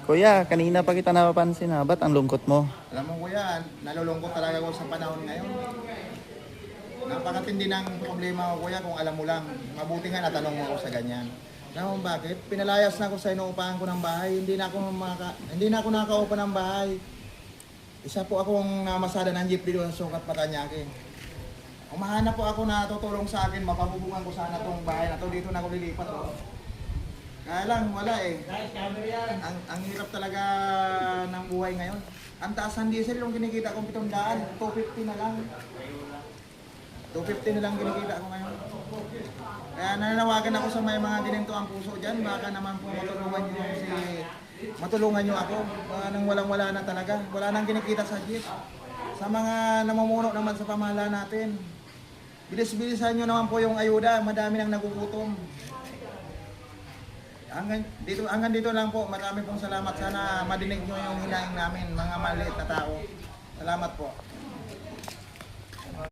Kuya, kanina pa kita napapansin ha. Ba't ang lungkot mo? Alam mo kuya, nalulungkot talaga ako sa panahon ngayon. Napakatindi ng problema ko kuya kung alam mo lang. Mabuti nga natanong mo ako sa ganyan. Alam mo bakit? Pinalayas na ako sa inuupahan ko ng bahay. Hindi na ako nakaupa ng bahay. Isa po akong namasada ng jeep dito sa Sukat, Parañaque. Umahanap po ako na tutulong sa akin, mapabubungan ko sana tong bahay na to. Dito na ako lilipat. Oh. Kaya lang, wala eh. Ang hirap talaga ng buhay ngayon. Ang taas ng diesel, yung kinikita kong 700, 250 na lang. 250 na lang kinikita ko ngayon. Kaya nananawagan ako sa may mga ginento ang puso dyan. Baka naman po matulungan nyo ako. Nang walang-wala na talaga. Wala nang kinikita sa jeep. Sa mga namumuno naman sa pamahalaan natin. Bilis-bilisan nyo naman po yung ayuda. Madami nang nagugutom. Hanggang dito lang po. Marami pong salamat. Sana madinig nyo yung hinaing namin, mga maliit na tao. Salamat po.